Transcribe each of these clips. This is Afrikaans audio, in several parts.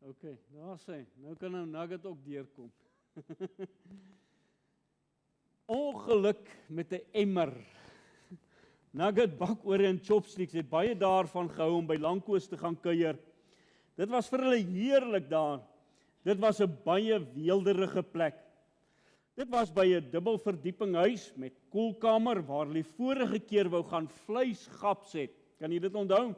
OK, daar sê, nou kan nou Nugget ook deurkom. Ongeluk met 'n emmer. Nugget, bakore en chopsticks het baie daarvan gehou om by Lankoos te gaan kuier. Dit was vir hulle heerlik daar. Dit was 'n baie weelderige plek. Dit was by 'n dubbelverdieping huis met koelkamer waar hulle vorige keer wou gaan vleis gaps het. Kan jy dit onthou?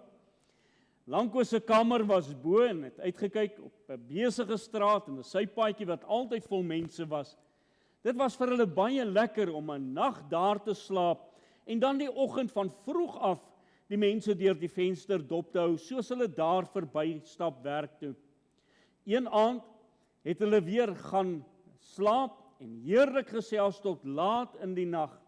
Lankoos se kamer was bo en het uitgekyk op 'n besige straat en 'n sypaadjie wat altyd vol mense was. Dit was vir hulle baie lekker om 'n nag daar te slaap en dan die oggend van vroeg af die mense deur die venster dop te hou soos hulle daar verby stap werk toe. Een aand het hulle weer gaan slaap en heerlik gesels tot laat in die nag.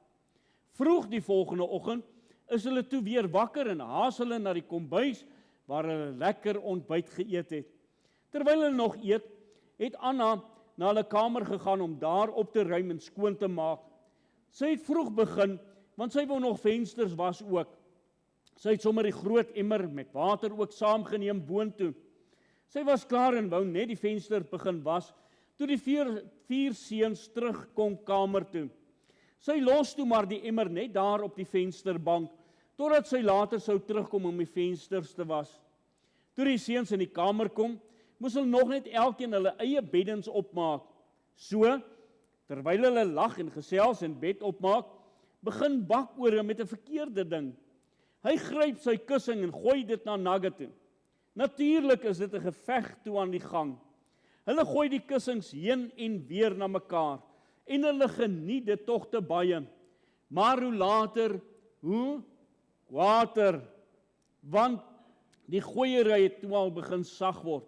Vroeg die volgende oggend is hulle toe weer wakker en haas hulle na die kombuis waar hulle lekker ontbyt geëet het. Terwyl hulle nog eet, het Anna na hulle kamer gegaan om daar op te ruim en skoon te maak. Sy het vroeg begin, want sy wou nog vensters was ook. Sy het sommer die groot emmer met water ook saamgeneem boontoe. Sy was klaar en wou net die venster begin was, toe die vier seuns terugkom kamer toe. Sy los toe maar die emmer net daar op die vensterbank, totdat sy later sou terugkom om die vensters te was. Toe die seuns in die kamer kom, moes hulle nog net elkeen hulle eie beddens opmaak. So, terwyl hulle lag en gesels en bed opmaak, begin bakore met 'n verkeerde ding. Hy gryp sy kussing en gooi dit na Nugget toe. Natuurlik is dit 'n geveg toe aan die gang. Hulle gooi die kussings heen en weer na mekaar en hulle geniet dit tog te baie. Maar hoe later, hoe water, want die gooiery het toe al begin sag word.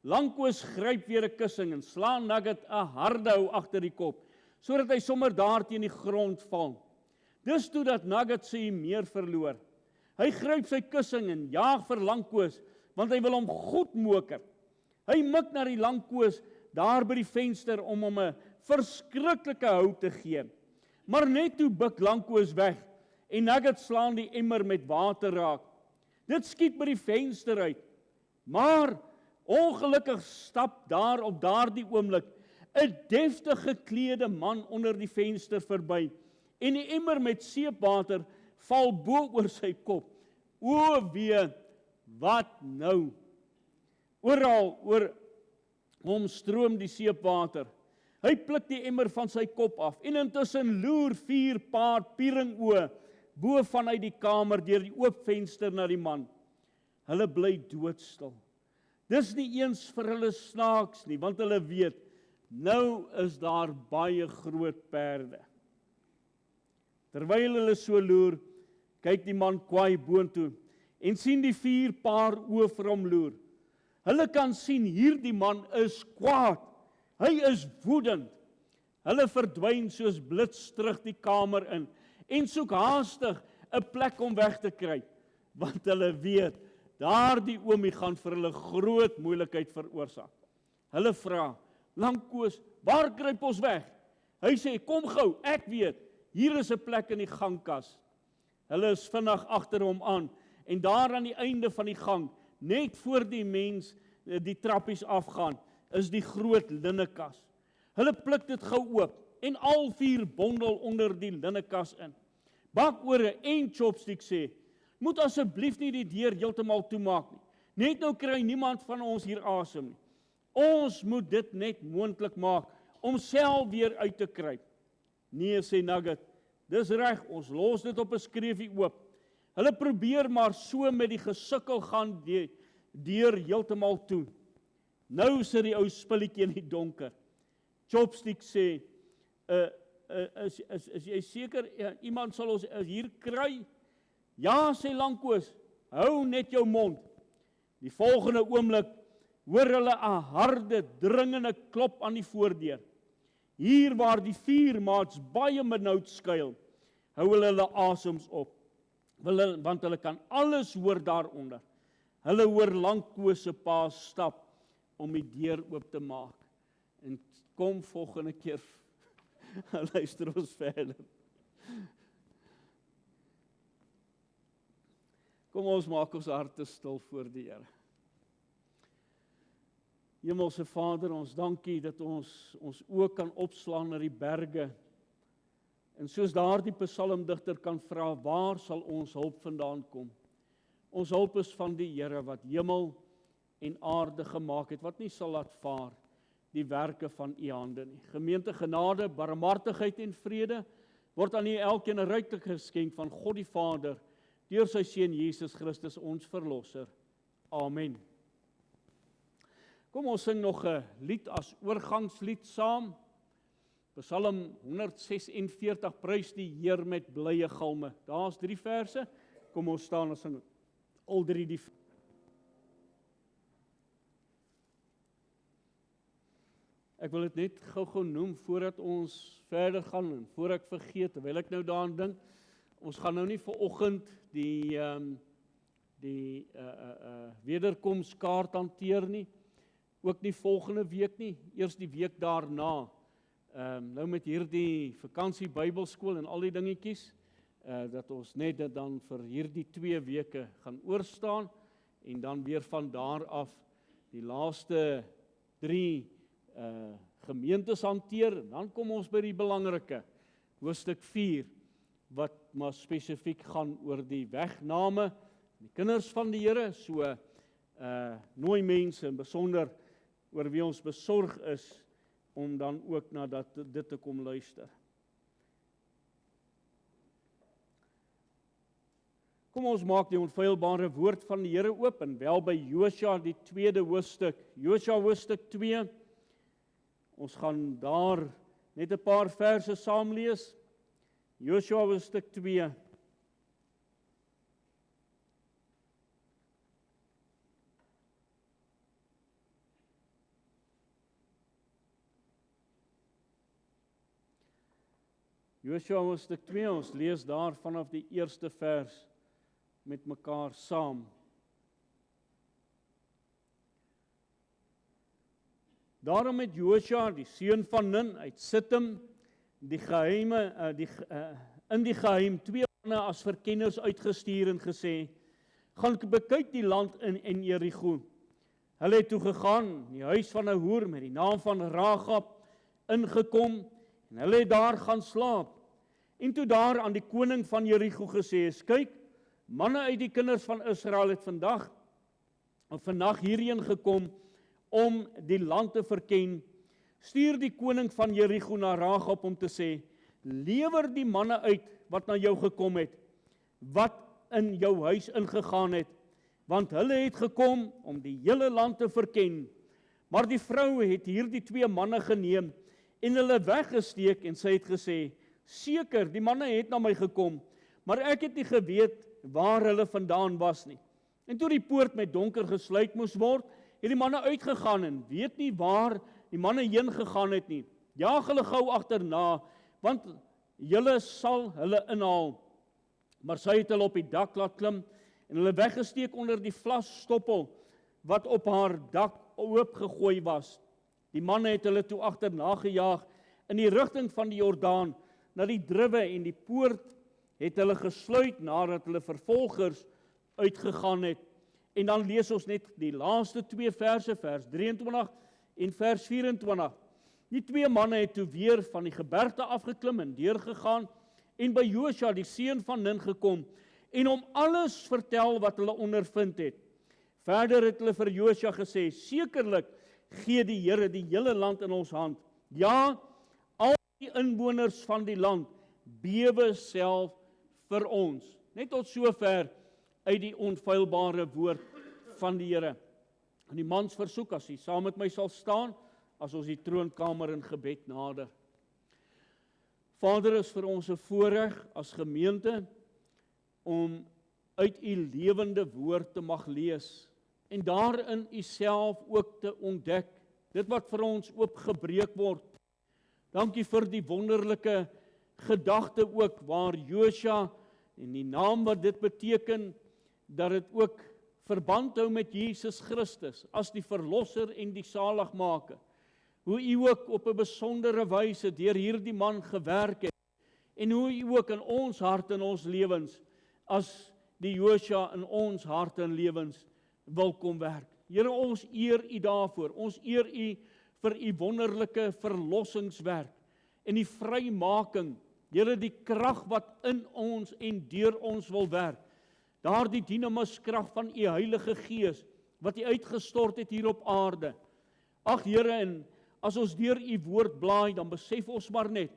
Lankoos gryp weer 'n kussing en slaan Nugget 'n harde hou agter die kop, sodat hy sommer daar teen die grond val. Dis toe dat Nugget sy meer verloor. Hy gryp sy kussing en jaag vir Lankoos, want hy wil hom goed moker. Hy mik na die Lankoos daar by die venster om hom 'n verskriklike hou te gee. Maar net toe buik Lankoos weg en Nugget slaan die emmer met water raak. Dit skiet by die venster uit. Maar ongelukkig stap daar op daardie oomblik 'n deftig geklede man onder die venster verby en die emmer met seepwater val bo oor sy kop. O wee, wat nou? Oral oor hom stroom die seepwater. Hy pluk die emmer van sy kop af en intussen loer 4 paar pieringoë bo vanuit die kamer deur die oop venster na die man. Hulle bly doodstil. Dis nie eens vir hulle snaaks nie, want hulle weet, nou is daar baie groot perde. Terwyl hulle so loer, kyk die man kwaai boontoe en sien die 4 paar oë vir hom loer. Hulle kan sien hierdie man is kwaad. Hy is woedend. Hulle verdwyn soos blits terug die kamer in en soek haastig 'n plek om weg te kry, want hulle weet, daardie oomie gaan vir hulle groot moeilikheid veroorsaak. Hulle vra, Lankoos, waar kruip ons weg? Hy sê, kom gou, ek weet, hier is 'n plek in die gangkas. Hulle is vinnig agter hom aan en daar aan die einde van die gang, net voor die mens die trappies afgaan, is die groot linnekas. Hulle pluk dit gou oop en al 4 bondel onder die linnekas in. Bakore en chopstick sê, moet asseblief nie die deur heeltemal toemaak nie. Net nou kry niemand van ons hier asem nie. Ons moet dit net moontlik maak om self weer uit te kruip. Nee, sê Nugget, dis reg, ons los dit op 'n skreefie oop. Hulle probeer maar so met die gesukkel gaan die deur heeltemal toe. Nou sit die ou spulletjie in die donker. Chopstick sê, is jy seker, iemand sal ons hier kry? Ja, sê Lankoos, hou net jou mond. Die volgende oomblik hoor hulle 'n harde, dringende klop aan die voordeur. Hier waar die 4 maats baie benoud skuil, hou hulle asems op, want hulle kan alles hoor daaronder. Hulle hoor Lankoos se pa stap om die deur oop te maak. En kom volgende keer, luister ons verder. Kom ons maak ons harte stil voor die Here. Hemelse Vader, ons dankie dat ons oë kan opslaan na die berge. En soos daardie psalmdigter kan vra, waar sal ons hulp vandaan kom? Ons hulp is van die Here wat hemel en aarde gemaak het, wat nie sal laat vaar die werke van u hande nie. Gemeente, genade, barmhartigheid en vrede word aan u elkeen 'n ryklik geskenk van God die Vader deur sy seun Jesus Christus, ons verlosser. Amen. Kom ons sing nog 'n lied as oorgangslied saam. Psalm 146, prys die Heer met blye galme. Daar's 3 verse. Kom ons staan en sing al 3 die. Ek wil dit net gou noem voordat ons verder gaan en voor ek vergeet, terwyl ek nou daaraan dink, ons gaan nou nie vanoggend die wederkomskaart hanteer nie, ook nie volgende week nie, eers die week daarna. Nou met hierdie vakansie Bybelskool en al die dingetjies, dat ons net dit dan vir hierdie 2 weke gaan oorstaan en dan weer van daar af die laaste 3 gemeentes hanteer. En dan kom ons by die belangrike hoofstuk 4 wat maar spesifiek gaan oor die wegname, die kinders van die Here, so nooi mense en besonder oor wie ons besorg is om dan ook na dit te kom luister. Kom ons maak die onfeilbare woord van die Here oop en wel by Josua die 2de hoofstuk. Josua hoofstuk 2. Ons gaan daar net 'n paar verse saam lees. Josua hoofstuk 2. Josua hoofstuk 2, ons lees daar vanaf die eerste vers met mekaar saam. Daarom het Josua, die seun van Nun, uit Sittim, in die geheim 2 manne as verkenners uitgestuur en gesê, gaan bekyk die land in Jerigo. Hulle het toe gegaan, in die huis van 'n hoer met die naam van Rahab, ingekom, en hulle het daar gaan slaap. En toe daar aan die koning van Jerigo gesê is, kyk, manne uit die kinders van Israel het vandag hierheen gekom, om die land te verken, stuur die koning van Jerigo na Rahab om te sê, lewer die manne uit wat na jou gekom het, wat in jou huis ingegaan het, want hulle het gekom om die hele land te verken. Maar die vrou het hierdie 2 manne geneem en hulle weggesteek en sy het gesê, seker, die manne het na my gekom, maar ek het nie geweet waar hulle vandaan was nie. En toe die poort met donker gesluit moes word, het die manne uitgegaan en weet nie waar die manne heen gegaan het nie. Jaag hulle gou agterna, want julle sal hulle inhaal. Maar sy het hulle op die dak laat klim en hulle weggesteek onder die vlasstoppel wat op haar dak oopgegooi was. Die manne het hulle toe agterna gejaag in die rigting van die Jordaan na die druwe en die poort het hulle gesluit nadat hulle vervolgers uitgegaan het. En dan lees ons net die laaste 2 verse, vers 23 en vers 24. Die 2 manne het toe weer van die gebergte afgeklim en deurgegaan en by Josua die seun van Nun gekom en hom alles vertel wat hulle ondervind het. Verder het hulle vir Josua gesê, sekerlik gee die Here die hele land in ons hand. Ja, al die inwoners van die land bewe self vir ons. Net tot sover uit die onfeilbare woord van die Here. En die mans versoek, as hy saam met my sal staan, as ons die troonkamer in gebed nader. Vader, is vir ons 'n voorreg as gemeente om uit u lewende woord te mag lees en daarin u self ook te ontdek, dit wat vir ons oopgebreek word. Dankie vir die wonderlike gedagte ook waar Josua en die naam wat dit beteken, dat dit ook verband hou met Jesus Christus as die verlosser en die saligmaker. Hoe u ook op 'n besondere wyse deur hierdie man gewerk het en hoe u ook in ons hart en ons lewens as die Josua in ons harte en lewens wil kom werk. Here, ons eer U daarvoor. Ons eer U vir U wonderlike verlossingswerk en die vrymaking. Here, die krag wat in ons en deur ons wil werk. Daardie dinamiskrag van U Heilige Gees wat U uitgestort het hier op aarde. Ag Here, en as ons deur U woord blaai, dan besef ons maar net,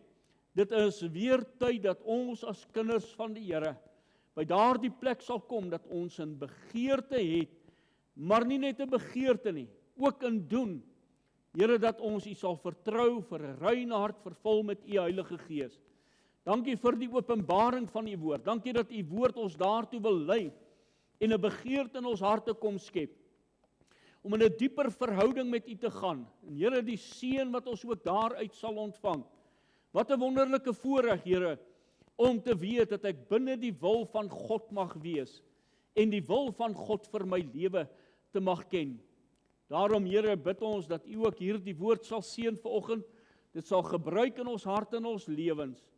dit is weer tyd dat ons as kinders van die Here by daardie plek sal kom dat ons 'n begeerte het, maar nie net 'n begeerte nie, ook in doen. Here, dat ons U sal vertrou vir 'n reine hart vervul met U Heilige Gees. Dankie vir die openbaring van U woord. Dankie dat U woord ons daartoe wil lei en 'n begeerte in ons harte kom skep om in 'n dieper verhouding met U te gaan. En Here, die seën wat ons ook daaruit sal ontvang. Wat 'n wonderlike voorreg, Here, om te weet dat ek binne die wil van God mag wees en die wil van God vir my lewe te mag ken. Daarom, Here, bid ons dat U ook hierdie woord sal seën vanoggend. Dit sal gebruik in ons harte en ons lewens.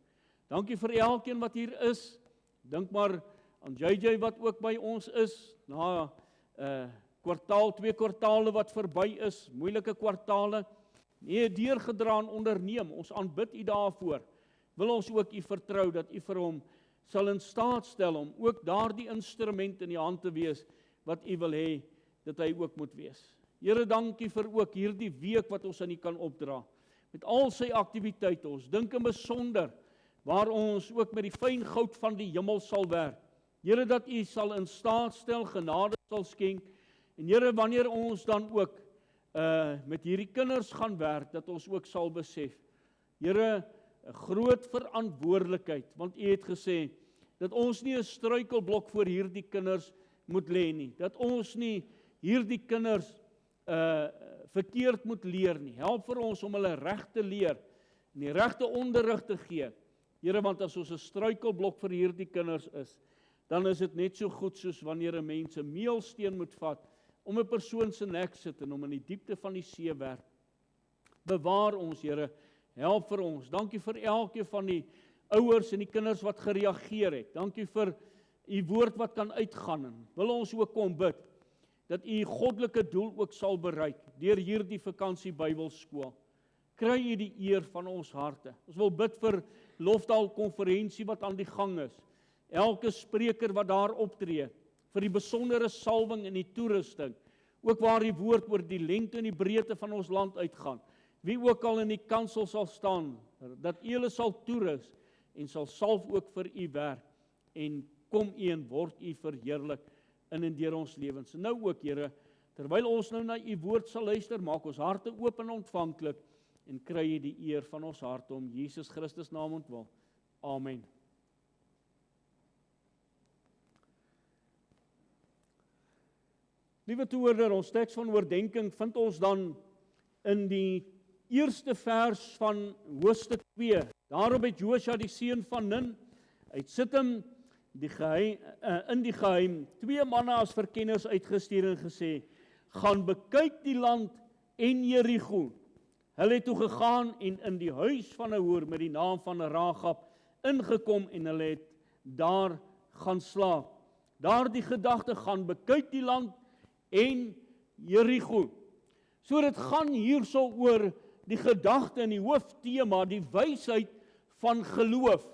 Dankie vir elkeen wat hier is. Dink maar aan JJ wat ook by ons is, na kwartaal, 2 kwartale wat verby is, moeilike kwartale, nee, deurgedra en onderneem, ons aanbid U daarvoor. Wil ons ook U vertrou, dat U vir hom sal in staat stel om ook daardie instrument in die hand te wees, wat U wil hê, dat hy ook moet wees. Here, dankie vir ook hierdie week wat ons aan U kan opdra, met al sy aktiwiteite, ons dink in besonder, waar ons ook met die fyn goud van die hemel sal werk. Here, dat U sal in staat stel, genade sal skenk, en Here, wanneer ons dan ook met hierdie kinders gaan werk, dat ons ook sal besef, Here, 'n groot verantwoordelikheid, want U het gesê, dat ons nie 'n struikelblok voor hierdie kinders moet lê nie, dat ons nie hierdie kinders verkeerd moet leer nie. Help vir ons om hulle reg te leer, en die regte onderrig te gee. Here, want as ons 'n struikelblok vir hierdie kinders is, dan is dit net so goed soos wanneer 'n mens 'n meelsteen moet vat, om 'n persoon se nek sit en om in die diepte van die see werp. Bewaar ons, Here, help vir ons. Dankie vir elkeen van die ouers en die kinders wat gereageer het. Dankie vir U woord wat kan uitgaan. En wil ons ook kom bid, dat U goddelike doel ook sal bereik, deur hierdie vakansie Bybelskool. Kry U die eer van ons harte. Ons wil bid vir Lofdal konferensie wat aan die gang is. Elke spreker wat daar optree, vir die besondere salwing en die toerusting, ook waar die woord oor die lengte en die breedte van ons land uitgaan. Wie ook al in die kansel sal staan, dat U hulle sal toerus en sal salf ook vir U werk, en kom U en word U verheerlik in en deur ons lewens. En nou ook, Here, terwyl ons nou na U woord sal luister, maak ons harte oop en ontvanklik, en kry U die eer van ons harte om Jesus Christus naam ontwil. Amen. Liewe toehoorder, ons teks van oordenking vind ons dan in die eerste vers van hoofstuk 2. Daarop het Josua die seun van Nun, hy sit hom in die geheim 2 manne as verkenners uitgestuur en gesê, gaan bekyk die land en Jerigo. Hulle het toe gegaan en in die huis van 'n hoer met die naam van Rahab ingekom en hulle het daar gaan slaap. Daardie gedagte, gaan bekyk die land en Jerigo. So dit gaan hierso oor die gedagte en die hooftema, die wysheid van geloof.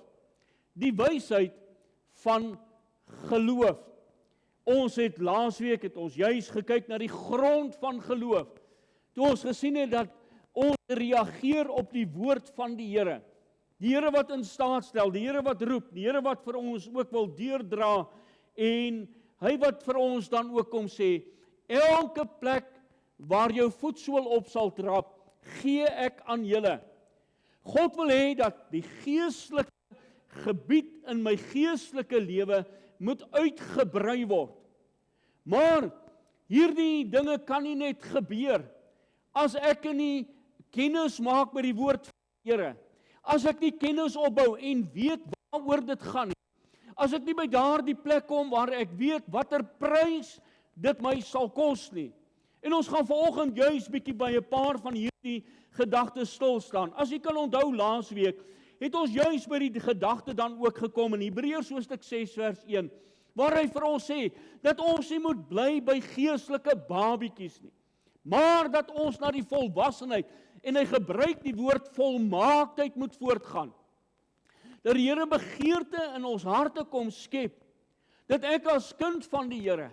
Die wysheid van geloof. Ons het laasweek het ons juis gekyk na die grond van geloof. Toe ons gesien het dat ons reageer op die woord van die Here. Die Here wat in staat stel, die Here wat roep, die Here wat vir ons ook wil deurdra, en hy wat vir ons dan ook kom sê, elke plek waar jou voetsool op sal trap, gee ek aan julle. God wil hê dat die geestelike gebied in my geestelike lewe moet uitgebrei word. Maar hierdie dinge kan nie net gebeur as ek nie kennis maak met die woord van die Here. As ek nie kennis opbou en weet waaroor dit gaan nie. As ek nie by daardie plek kom waar ek weet watter prys dit my sal kos nie. En ons gaan vanoggend juis bietjie by 'n paar van hierdie gedagtes stil staan. As jy kan onthou laasweek, het ons juis by die gedagte dan ook gekom in Hebreërs hoofstuk 6 vers 1, waar hy vir ons sê, dat ons nie moet bly by geestelike babietjies nie, maar dat ons na die volwassenheid, en hy gebruik die woord volmaaktheid moet voortgaan. Dat die Here begeerte in ons harte kom skep, dat ek as kind van die Here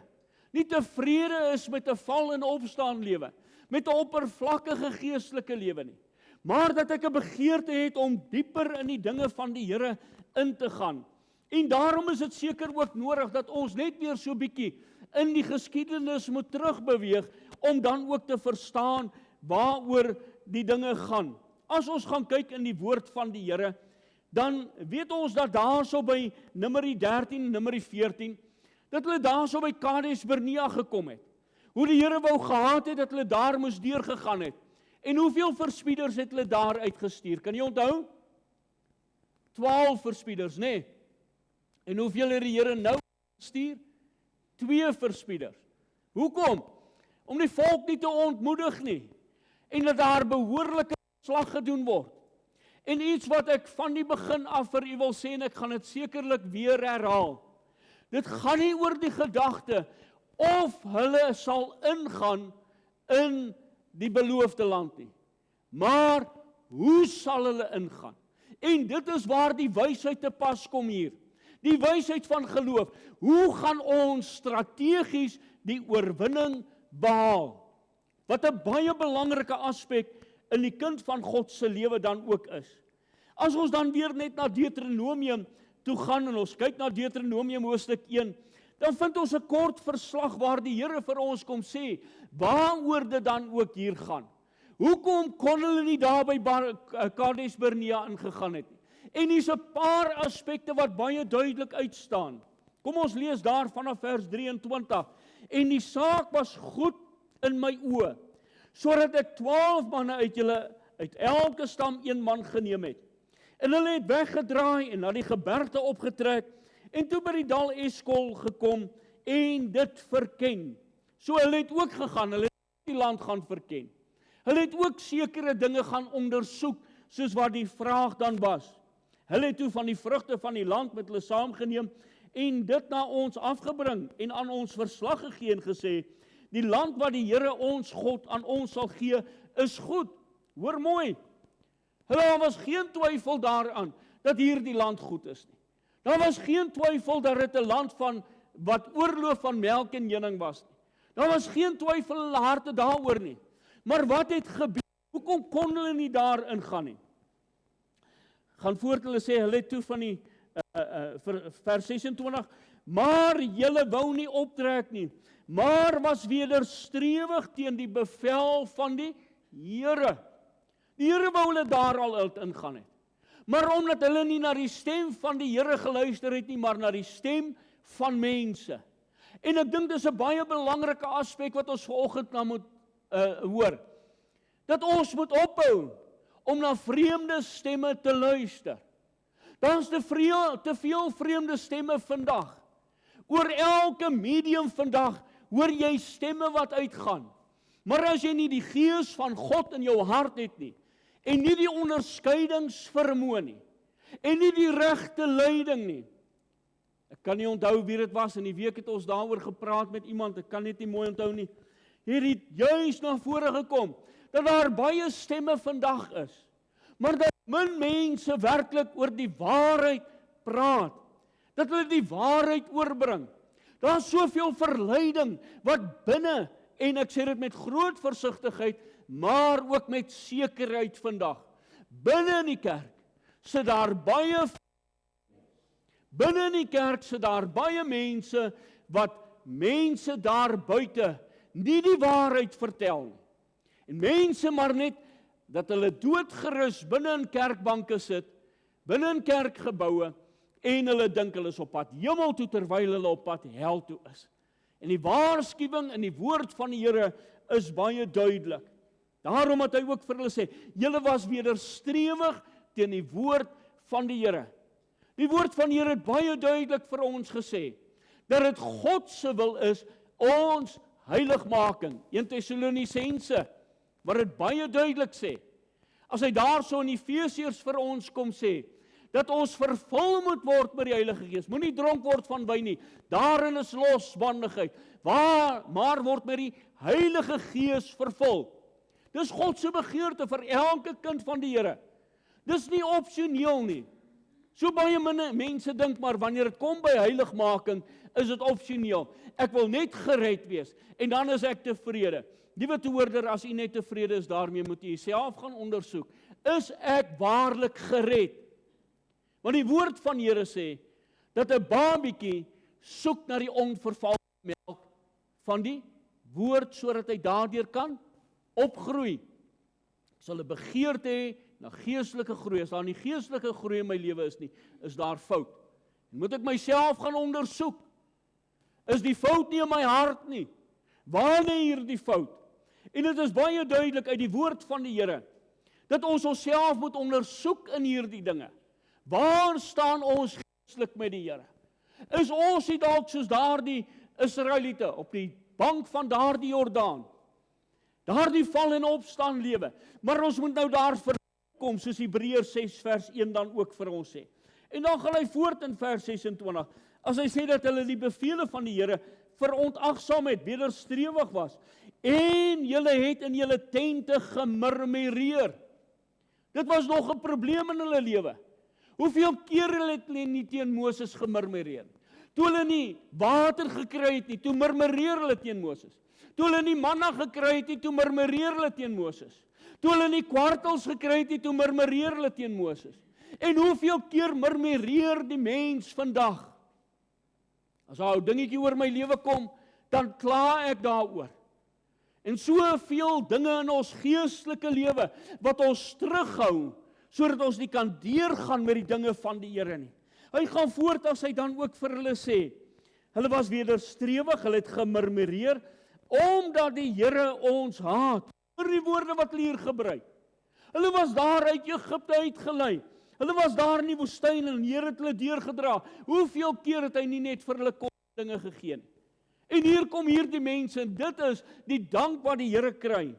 nie tevrede is met 'n val en opstaan lewe, met 'n oppervlakkige geestelike lewe nie, maar dat ek 'n begeerte het om dieper in die dinge van die Here in te gaan. En daarom is dit seker ook nodig dat ons net weer so bietjie in die geskiedenis moet terugbeweeg, om dan ook te verstaan waaroor die dinge gaan. As ons gaan kyk in die woord van die Here, dan weet ons dat daarso by Numeri 13, Numeri 14, dat hulle daarso by Kades Barnea gekom het. Hoe die Here wou gehad het dat hulle daar moes deurgegaan het. En hoeveel verspieders het hulle daar uitgestuur? Kan jy onthou? 12 verspieders, nê? En hoeveel het die Here nou gestuur? 2 verspieders. Hoekom? Om die volk nie te ontmoedig nie. En dat daar behoorlike slag gedoen word. En iets wat ek van die begin af vir u wil sê, en ek gaan dit sekerlik weer herhaal. Dit gaan nie oor die gedagte of hulle sal ingaan in die beloofde land nie. Maar hoe sal hulle ingaan? En dit is waar die wysheid te pas kom hier. Die wysheid van geloof. Hoe gaan ons strategies die oorwinning behaal? Wat 'n baie belangrike aspek in die kind van God se lewe dan ook is. As ons dan weer net na Deuteronomium toe gaan en ons kyk na Deuteronomium hoofstuk 1, dan vind ons 'n kort verslag waar die Here vir ons kom sê, waaroor dit dan ook hier gaan. Hoekom kon hulle nie daar by Kades Barnea ingegaan het nie? En hier's 'n paar aspekte wat baie duidelik uitstaan. Kom ons lees daar vanaf vers 23. En die saak was goed in my oë, sodat ek 12 manne uit elke stam 1 man geneem het. En hulle het weggedraai en na die gebergte opgetrek, en toe by die dal Eskol gekom, en dit verken. So hulle het ook gegaan, hulle het die land gaan verken. Hulle het ook sekere dinge gaan ondersoek, soos wat die vraag dan was. Hulle het toe van die vrugte van die land met hulle saamgeneem, en dit na ons afgebring, en aan ons verslag gegee en gesê, die land wat die Here ons God aan ons sal gee, is goed. Hoor mooi. Daar was geen twyfel daaraan, dat hier die land goed is nie. Daar was geen twyfel dat dit 'n land van, wat oorloop van melk en honing was nie. Daar was geen twyfel in hulle harte daaroor nie. Maar wat het gebeur? Hoekom kon hulle nie daar ingaan nie? Gaan voort, hulle sê, hulle het toe van die, vers 26, maar julle wou nie optrek nie, maar was wederstrewig teen die bevel van die Here. Die Here wou hulle daar al uit ingaan het. Maar omdat hulle nie na die stem van die Here geluister het nie, maar na die stem van mense. En ek dink dis 'n baie belangrike aspek wat ons vanoggend nou moet hoor. Dat ons moet ophou om na vreemde stemme te luister. Daar's te veel vreemde stemme vandag. Oor elke medium vandag hoor jy stemme wat uitgaan. Maar as jy nie die gees van God in jou hart het nie, en nie die onderskeidingsvermoë nie, en nie die regte leiding nie. Ek kan nie onthou wie dit was, in die week het ons daaroor gepraat met iemand, ek kan net nie mooi onthou nie. Hier het juis na vore gekom, dat daar baie stemme vandag is, maar dat min mense werklik oor die waarheid praat, dat hulle die waarheid oorbring. Daar is soveel verleiding wat binne, en ek sê dit met groot versigtigheid, maar ook met sekerheid vandag. Binne in die kerk sit daar baie mense wat mense daar buite nie die waarheid vertel nie. En mense maar net dat hulle doodgerus binne in kerkbanke sit, binne in kerkgeboue, en hulle dink hulle is op pad hemel toe terwyl hulle op pad hel toe is. En die waarskuwing in die woord van die Here is baie duidelik. Daarom het hy ook vir hulle sê, julle was wederstrewig teen die woord van die Here. Die woord van die Here het baie duidelik vir ons gesê, dat dit God se wil is, ons heiligmaking. 1 Tessalonisense, waar dit baie duidelik sê, as hy daarso in Efesiërs vir ons kom sê, dat ons vervul moet word met die Heilige Gees. Moenie dronk word van wyn nie. Daarin is losbandigheid. Maar word met die Heilige Gees vervul. Dis God se begeerte vir elke kind van die Here. Dis nie opsioneel nie. So baie mense dink maar wanneer dit kom by heiligmaking, is dit opsioneel. Ek wil net gered wees en dan is ek tevrede. Liewe hoorder, as u net tevrede is daarmee, moet u jouself gaan ondersoek. Is ek waarlik gered? Want die woord van die Here sê dat 'n babietjie soek na die onvervalse melk van die woord sodat hy daardeur kan opgroei. Sal 'n begeerte hê na geestelike groei. As daar nie geestelike groei in my lewe is nie, is daar fout. En moet ek myself gaan ondersoek. Is die fout nie in my hart nie? Waar lê hier die fout? En dit is baie duidelik uit die woord van die Here dat ons onsself moet ondersoek in hierdie dinge. Waar staan ons geestelik met die Here? Is ons nie dalk soos daardie Israeliete op die bank van daardie Jordaan? Daardie val en opstaan lewe. Maar ons moet nou daar verkom, soos Hebreërs 6 vers 1 dan ook vir ons sê. En dan gaan hy voort in vers 26, as hy sê dat hulle die bevele van die Here verontagsaam het, wederstrewig was, en julle het in julle tente gemurmureer. Dit was nog 'n probleem in hulle lewe. Hoeveel keer het hulle nie teen Moses gemurmureer? Toe hulle nie water gekry het nie, toe murmureer hulle teen Moses. Toe hulle nie manna gekry het nie, toe murmureer hulle teen Moses. Toe hulle nie kwartels gekry het nie, toe murmureer hulle teen Moses. En hoeveel keer murmureer die mens vandag? As 'n ou dingetjie oor my lewe kom, dan kla ek daaroor. En soveel dinge in ons geestelike lewe wat ons terughou, sodat ons nie kan deurgaan met die dinge van die Here nie. Hy gaan voort as hy dan ook vir hulle sê, hulle was wederstrewig, hulle het gemurmureer, omdat die Here ons haat. Hoor die woorde wat hulle hier gebruik. Hulle was daar uit Egipte uitgelei. Hulle was daar in die woestyn en die Here het hulle deurgedra. Hoeveel keer het hy nie net vir hulle dinge gegee nie? En hier kom hierdie mense en dit is die dank wat die Here kry.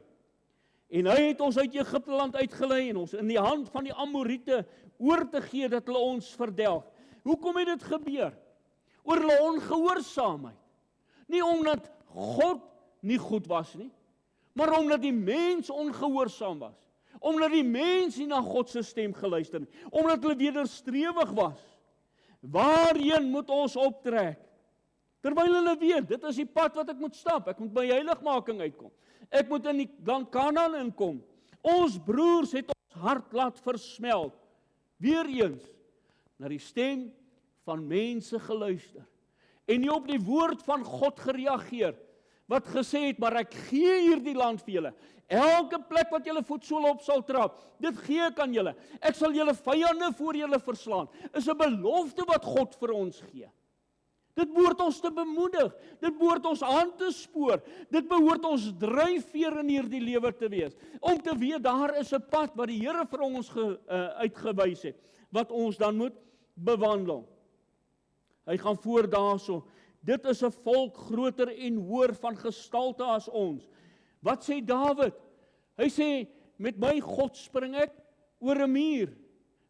En hy het ons uit Egipte land uitgelei en ons in die hand van die Amoriete oor te gee dat hulle ons verdelg. Hoekom het dit gebeur? Oor hulle ongehoorsaamheid. Nie omdat God nie goed was nie, maar omdat die mens ongehoorsaam was. Omdat die mens nie na God se stem geluister nie. Omdat hulle wederstrewig was. Waarheen moet ons optrek? Terwyl hulle weet, dit is die pad wat ek moet stap. Ek moet by heiligmaking uitkom. Ek moet in die land Kanaan inkom. Ons broers het ons hart laat versmelt. Weereens na die stem van mense geluister. En nie op die woord van God gereageer. Wat gesê het, maar ek gee hierdie land vir julle. Elke plek wat julle voetsool op sal trap, dit gee ek aan julle. Ek sal julle vyande voor julle verslaan. Is 'n belofte wat God vir ons gee. Dit behoort ons te bemoedig. Dit behoort ons aan te spoor. Dit behoort ons dryfveer in hierdie lewe te wees. Om te weet, daar is 'n pad wat die Here vir ons uitgewys het, wat ons dan moet bewandel. Hy gaan voor daarso. Dit is 'n volk groter en hoër van gestalte as ons. Wat sê Dawid? Hy sê, met my God spring ek oor 'n muur.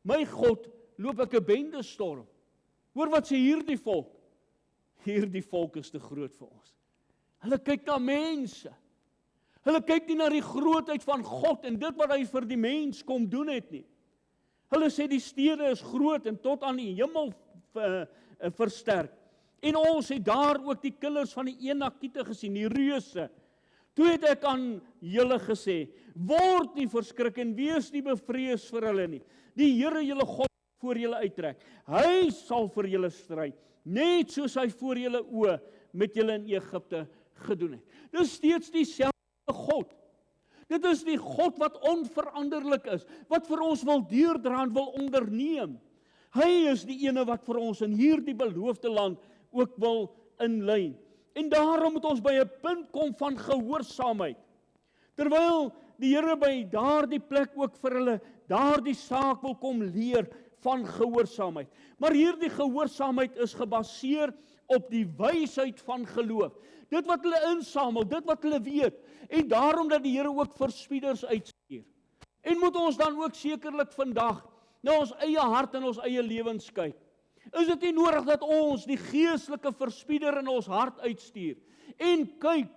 My God loop ek 'n bendestorm. Hoor wat sê hierdie volk? Hierdie volk is te groot vir ons. Hulle kyk na mense. Hulle kyk nie na die grootheid van God en dit wat hy vir die mens kom doen het nie. Hulle sê die stede is groot en tot aan die hemel versterk. En ons het daar ook die kinders van die Enakiete gesien, die reuse. Toe het ek aan julle gesê, word nie verskrik en wees nie bevrees vir hulle nie. Die Here julle God voor julle uittrek. Hy sal vir julle stry, net soos hy voor julle oë met julle in Egipte gedoen het. Dit is steeds dieselfde God. Dit is die God wat onveranderlik is, wat vir ons wil deurdra en wil onderneem. Hy is die ene wat vir ons in hierdie beloofde land ook wil inlei. En daarom moet ons by 'n punt kom van gehoorsaamheid. Terwyl die Here by daardie plek ook vir hulle daardie saak wil kom leer van gehoorsaamheid. Maar hierdie gehoorsaamheid is gebaseer op die wysheid van geloof. Dit wat hulle insamel, dit wat hulle weet. En daarom dat die Here ook verspieders uitstuur. En moet ons dan ook sekerlik vandag na ons eie hart en ons eie lewens kyk? Is dit nie nodig dat ons die geestelike verspieder in ons hart uitstuur en kyk,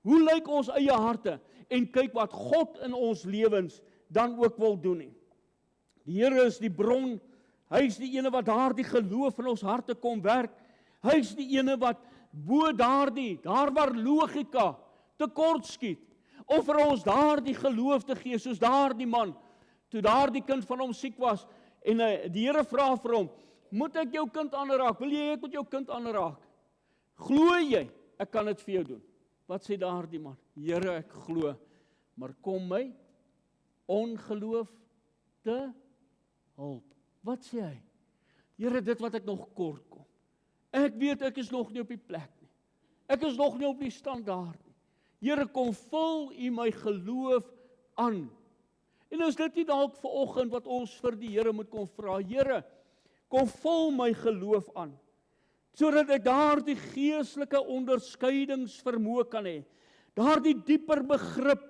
hoe lyk ons eie harte en kyk wat God in ons lewens dan ook wil doen nie? Die Here is die bron, hy is die ene wat daardie geloof in ons harte kom werk, hy is die ene wat bo daar waar logika tekort skiet, of vir ons daardie geloof te gee, soos daardie man, toe daardie kind van hom siek was, en die Here vra vir hom, moet ek jou kind aanraak? Wil jy ek moet jou kind aanraak? Glo jy, ek kan dit vir jou doen? Wat sê daardie man? Here, ek glo, maar kom my ongeloof te hulp. Wat sê hy? Here, dit wat ek nog kort kom. Ek weet ek is nog nie op die plek nie. Ek is nog nie op die standaard nie. Here, kom vul U my geloof aan. En is dit nie dalk vanoggend wat ons vir die Here moet kom vra? Here, kom vul my geloof aan, sodat ek daardie geestelike onderskeidingsvermoë kan hê, daardie dieper begrip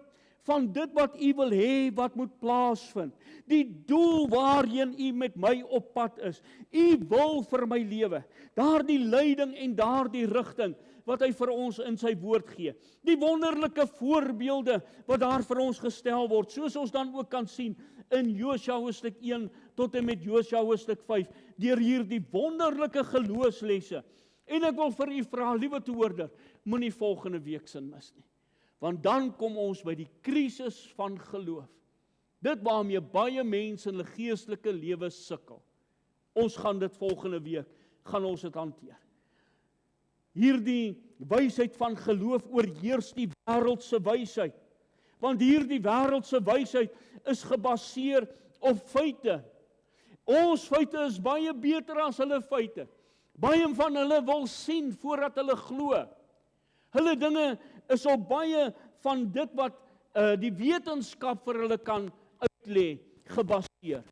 van dit wat U wil hê, wat moet plaasvind, die doel waarheen U met my op pad is, U wil vir my lewe, daardie leiding en daardie rigting, wat hy vir ons in sy woord gee, die wonderlike voorbeelde, wat daar vir ons gestel word, soos ons dan ook kan sien, in Josua hoofstuk 1, tot en met Josua hoofstuk 5, deur hierdie wonderlike geloofslesse, en ek wil vir u vra, liewe toehoorder, moenie volgende week sin mis nie, want dan kom ons by die krisis van geloof, dit waarmee baie mense in hulle geestelike lewe sukkel, ons gaan dit volgende week, gaan ons dit hanteer. Hierdie wysheid van geloof oorheers die wêreldse wysheid, want hierdie wêreldse wysheid is gebaseer op feite. Ons feite is baie beter as hulle feite. Baie van hulle wil sien voordat hulle glo. Hulle dinge is op baie van dit wat die wetenskap vir hulle kan uitlê, gebaseer.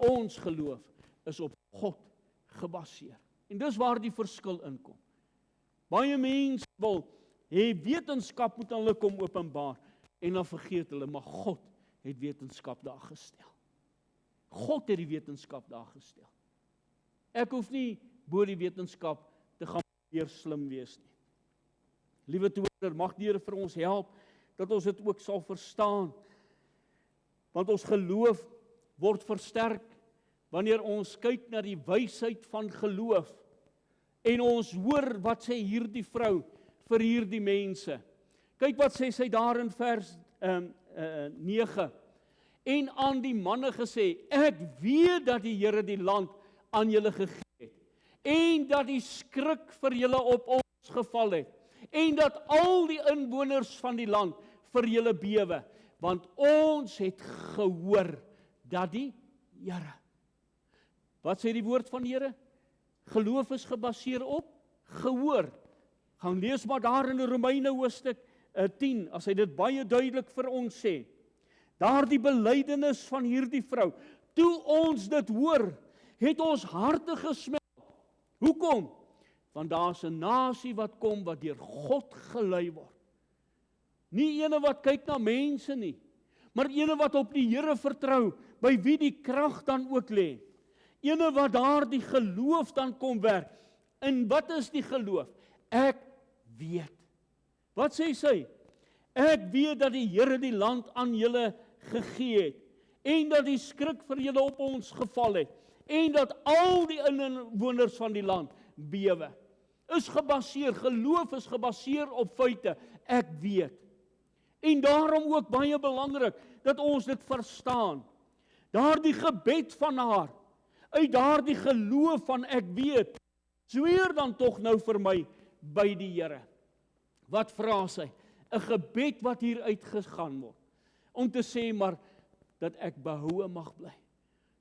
Ons geloof is op God gebaseer. En dis waar die verskil inkom. Baie mense wil hê wetenskap moet hulle kom openbaar, en dan vergeet hulle, maar God het wetenskap daar gestel. God het die wetenskap daar gestel. Ek hoef nie bo die wetenskap te gaan weer slim wees nie. Liewe toehoorder, mag die Here vir ons help, dat ons dit ook sal verstaan, want ons geloof word versterk, wanneer ons kyk na die wysheid van geloof, en ons hoor wat sê hierdie vrou vir hierdie mense. Kyk wat sê sy daar in vers 9. En aan die manne gesê, ek weet dat die Here die land aan julle gegee het, en dat die skrik vir julle op ons geval het, en dat al die inwoners van die land vir julle bewe, want ons het gehoor dat die Here. Wat sê die woord van die Here? Geloof is gebaseer op gehoor. Gaan lees maar daar in Romeine hoofstuk 10, as hy dit baie duidelik vir ons sê. Daar die belydenis van hierdie vrou. Toe ons dit hoor, het ons harte gesmelt. Hoekom? Want daar's 'n nasie wat kom, wat deur God gelei word. Nie ene wat kyk na mense nie, maar ene wat op die Here vertrou, by wie die krag dan ook lê. Ene wat daar die geloof dan kom werk. En wat is die geloof? Ek weet. Wat sê sy? Ek weet dat die Here die land aan julle gegee het, en dat die skrik vir julle op ons geval het, en dat al die inwoners van die land bewe. Is gebaseer, geloof is gebaseer op feite. Ek weet. En daarom ook baie belangrik, dat ons dit verstaan. Daardie gebed van haar, uit daardie geloof van ek weet, sweer dan tog nou vir my by die Here. Wat vra sy? 'n gebed wat hier uitgegaan word, om te sê maar, dat ek behoue mag bly,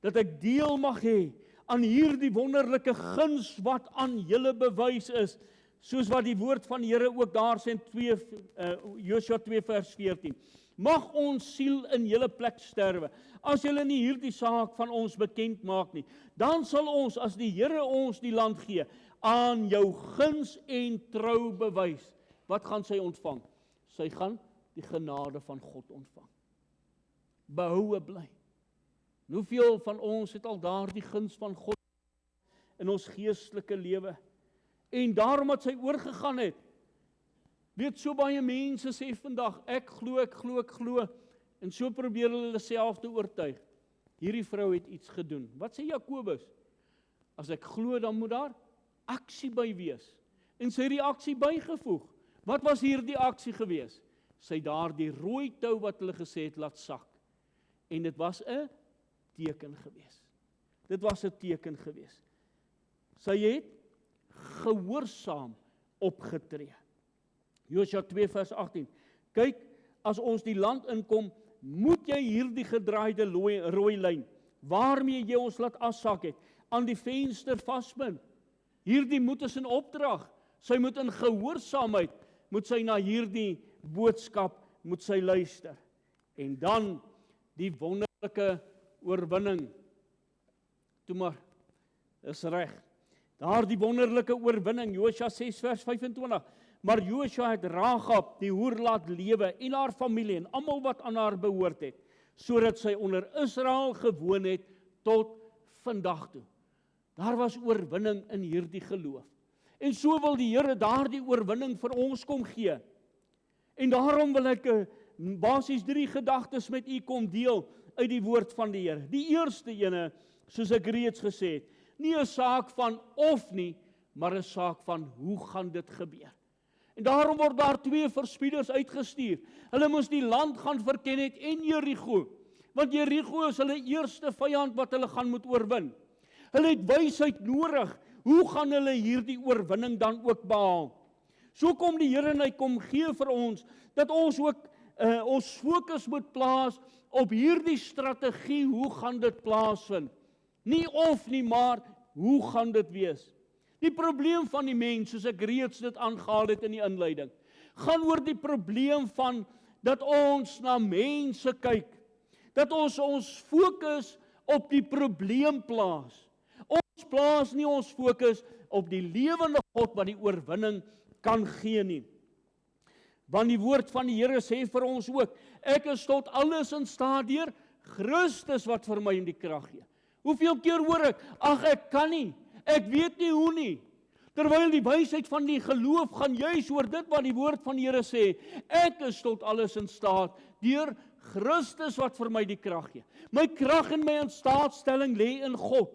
dat ek deel mag hê aan hierdie wonderlike guns wat aan julle bewys is, soos wat die woord van die Here ook daar sê in Josua 2 vers 14. Mag ons siel in julle plek sterwe, as julle nie hierdie saak van ons bekend maak nie, dan sal ons, as die Here ons die land gee, aan jou guns en trou bewys. Wat gaan sy ontvang? Sy gaan die genade van God ontvang. Behoue bly. En hoeveel van ons het al daardie guns van God in ons geestelike lewe? En daarom het sy oorgegaan het. Weet, so baie mense sê vandag, ek glo, en so probeer hulle self te oortuig. Hierdie vrou het iets gedoen. Wat sê Jakobus? As ek glo, dan moet daar aksie by wees. En sy het die aksie bygevoeg. Wat was hierdie aksie gewees? Sy het daar die rooi tou wat hulle gesê het, laat sak. En dit was 'n teken gewees. Dit was 'n teken gewees. Sy het gehoorsaam opgetree. Josua 2 vers 18. Kyk, as ons die land inkom, moet jy hierdie gedraaide rooi lyn, waarmee jy ons laat afsak het, aan die venster vasbind. Hierdie moet is 'n opdrag. Sy moet in gehoorsaamheid, moet sy na hierdie boodskap, moet sy luister. En dan die wonderlike oorwinning. Toe maar, is reg. Daar die wonderlike oorwinning, Josua 6 vers 25. Maar Josua het Rahab, die hoer, laat lewe, en haar familie, en almal wat aan haar behoort het, sodat sy onder Israel gewoon het, tot vandag toe. Daar was oorwinning in hierdie geloof. En so wil die Here daardie oorwinning vir ons kom gee. En daarom wil ek basies 3 gedagtes met u kom deel uit die woord van die Here. Die eerste ene, soos ek reeds gesê het, nie 'n saak van of nie, maar 'n saak van hoe gaan dit gebeur. En daarom word daar 2 verspieders uitgestuur. Hulle moes die land gaan verken het en Jerigo. Want Jerigo is hulle eerste vyand wat hulle gaan moet oorwin. Hulle het wysheid nodig. Hoe gaan hulle hierdie oorwinning dan ook behaal? So kom die Here en hy kom gee vir ons, dat ons ook ons fokus moet plaas op hierdie strategie, hoe gaan dit plaasvind? Nie of nie, maar hoe gaan dit wees? Die probleem van die mens, soos ek reeds dit aangehaal het in die inleiding, gaan oor die probleem van dat ons na mense kyk, dat ons fokus op die probleem plaas. Ons plaas nie ons fokus op die lewende God wat die oorwinning kan gee nie. Want die woord van die Here sê vir ons ook, ek is tot alles in staat deur Christus wat vir my in die krag gee. Hoeveel keer hoor ek, ag ek kan nie, ek weet nie hoe nie. Terwyl die wysheid van die geloof gaan juis oor dit wat die woord van die Here sê, ek is tot alles in staat deur Christus wat vir my die krag gee. My krag en my instaatstelling lê in God.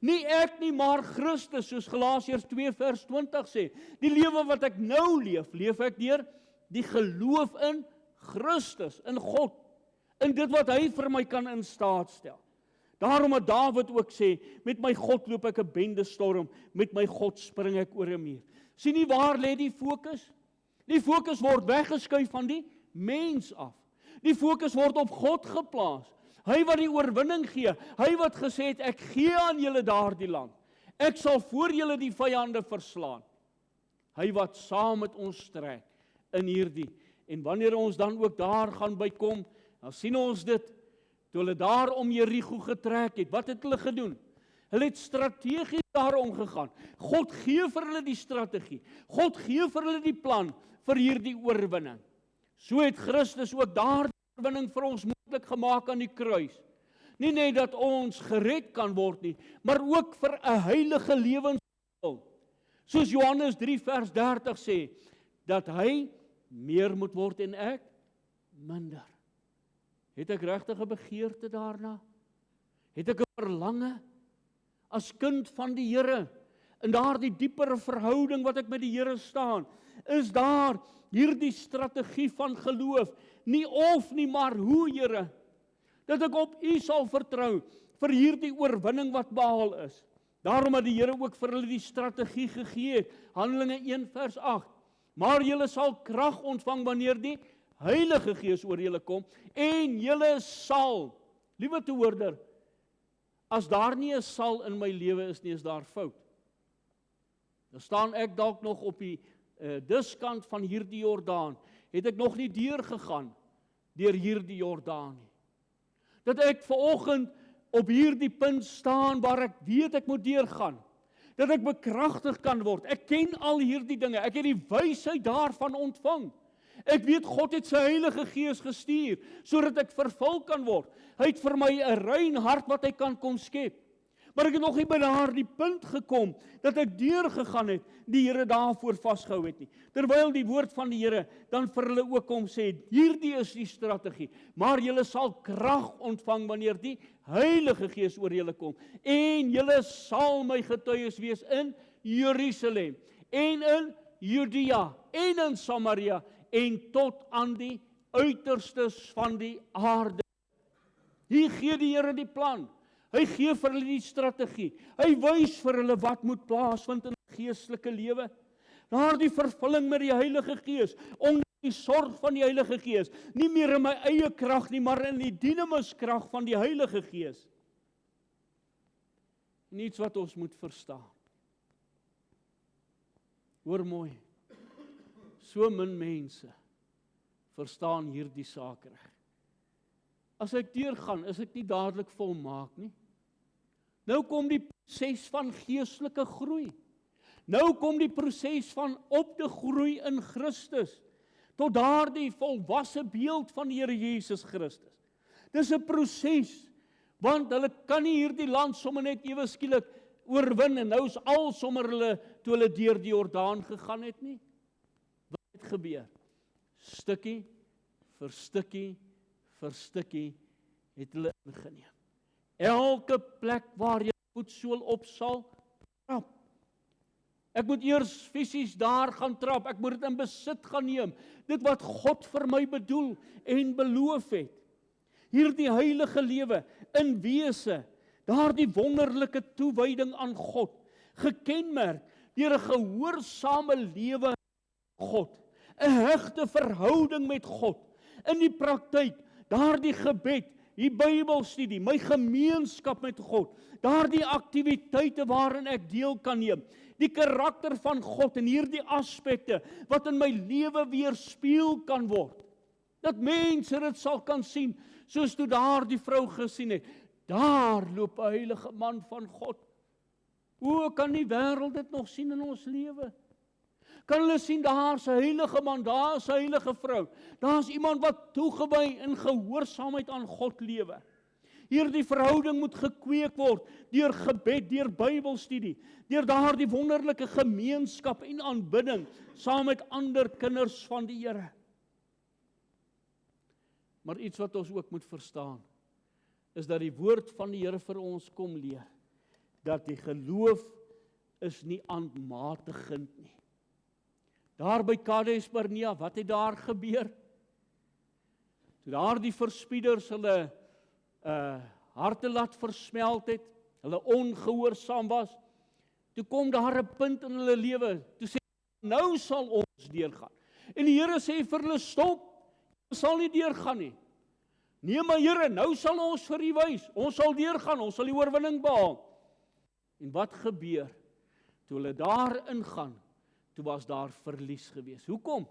Nie ek nie, maar Christus, soos Galasiërs 2 vers 20 sê. Die lewe wat ek nou leef, leef ek deur die geloof in Christus, in God, in dit wat hy vir my kan in staat stel. Daarom het Dawid ook sê, met my God loop ek 'n bendestorm, met my God spring ek oor 'n muur. Sien nie waar lê die fokus? Die fokus word weggeskuif van die mens af. Die fokus word op God geplaas. Hy wat die oorwinning gee, hy wat gesê het, ek gee aan julle daardie land. Ek sal voor julle die vyande verslaan. Hy wat saam met ons trek in hierdie. En wanneer ons dan ook daar gaan bykom, dan sien ons dit, toe hulle daar om Jerigo getrek het, wat het hulle gedoen? Hulle het strategies daar omgegaan. God gee vir hulle die strategie. God gee vir hulle die plan vir hierdie oorwinning. So het Christus ook daar die oorwinning vir ons moontlik gemaak aan die kruis. Nie net dat ons gered kan word nie, maar ook vir 'n heilige lewensstyl. Soos Johannes 3 vers 30 sê, dat hy meer moet word en ek minder. Het ek regtig 'n begeerte daarna? Het ek 'n verlange as kind van die Here in daardie diepere verhouding wat ek met die Here staan? Is daar hierdie strategie van geloof, nie of nie, maar hoe, Here, dat ek op U sal vertrou vir hierdie oorwinning wat behaal is. Daarom het die Here ook vir hulle die strategie gegee, Handelinge 1 vers 8. Maar julle sal krag ontvang wanneer die Heilige Gees oor julle kom, en julle sal, liewe toehoorder, as daar nie 'n sal in my lewe is nie, is daar fout. Dan staan ek dalk nog op die diskant van hierdie Jordaan, het ek nog nie deurgegaan deur hierdie Jordaan nie. Dat ek vanoggend op hierdie punt staan waar ek weet ek moet deurgaan, dat ek bekragtig kan word. Ek ken al hierdie dinge, ek het die wysheid daarvan ontvang. Ek weet God het sy Heilige Gees gestuur, sodat ek vervul kan word. Hy het vir my 'n rein hart wat hy kan kom skep. Maar ek het nog nie by daardie punt gekom, dat ek deurgegaan het, die Here daarvoor vasgehou het nie. Terwyl die woord van die Here dan vir hulle ook kom sê, hierdie is die strategie, maar julle sal krag ontvang wanneer die Heilige Gees oor julle kom. En julle sal my getuies wees in Jerusalem, en in Judea, en in Samaria, en tot aan die uiterstes van die aarde. Hier gee die Here die plan. Hy gee vir hulle die strategie. Hy wys vir hulle wat moet plaasvind in die geestelike lewe. Daardie vervulling met die Heilige Gees, onder die sorg van die Heilige Gees, nie meer in my eie krag nie, maar in die dinamiskrag van die Heilige Gees. En iets wat ons moet verstaan. Hoor mooi, so min mense verstaan hierdie saak reg. As ek deurgaan, is ek nie dadelik volmaak nie. Nou kom die proses van geestelike groei. Nou kom die proses van op te groei in Christus, tot daardie volwasse beeld van die Here Jesus Christus. Dis 'n proses, want hulle kan nie hierdie land sommer net ewe skielik oorwin, en nou is al sommer hulle, toe hulle deur die Jordaan gegaan het nie. Wat het gebeur? Stukkie vir stukkie vir stukkie het hulle ingeneem. Elke plek waar jy voetsool op sal trap. Ek moet eers fisies daar gaan trap, ek moet dit in besit gaan neem. Dit wat God vir my bedoel en beloof het. Hierdie heilige lewe in wese, daardie wonderlike toewyding aan God, gekenmerk deur 'n gehoorsame lewe aan God, 'n hegte verhouding met God, in die praktyk, daardie gebed, die Bybelstudie, my gemeenskap met God, daardie aktiwiteite waarin ek deel kan neem, die karakter van God en hierdie aspekte wat in my lewe weerspieël kan word, dat mense dit sal kan sien, soos toe daar die vrou gesien het, daar loop 'n heilige man van God. Hoe kan die wêreld dit nog sien in ons lewe? Kan hulle sien, daar's 'n heilige man, daar's 'n heilige vrou, daar's iemand wat toegewy in gehoorsaamheid aan God lewe. Hierdie verhouding moet gekweek word deur gebed, deur Bybelstudie, deur daardie wonderlike gemeenskap en aanbidding saam met ander kinders van die Here. Maar iets wat ons ook moet verstaan, is dat die woord van die Here vir ons kom leer, dat die geloof is nie aanmatigend nie. Daar by Kades Barnea, wat het daar gebeur? Toe daar die verspieders hulle harte laat versmelt het, hulle ongehoorsaam was, toe kom daar 'n punt in hulle lewe, toe sê, nou sal ons deurgaan. En die Here sê vir hulle, stop, ons sal nie deurgaan nie. Nee, maar Here, nou sal ons vir U wys, ons sal deurgaan, ons sal die oorwinning behaal. En wat gebeur? Toe hulle daar ingaan, toe was daar verlies gewees. Hoekom?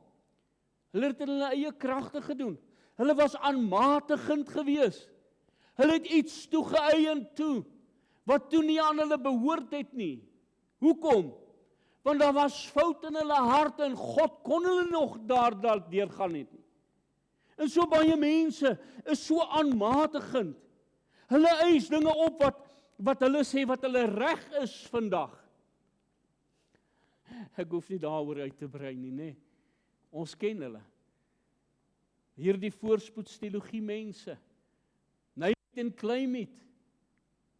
Hulle het in hulle eie kragte gedoen. Hulle was aanmatigend gewees. Hulle het iets toegeëien toe, wat toe nie aan hulle behoort het nie. Hoekom? Want daar was fout in hulle harte en God kon hulle nog daar deurgaan het nie. En so baie mense is so aanmatigend. Hulle eis dinge op wat hulle sê wat hulle reg is vandag. Ek hoef nie daaroor uit te brei nie, nee. Ons ken hulle. Hierdie voorspoedsteologie mense. Name it and claim it.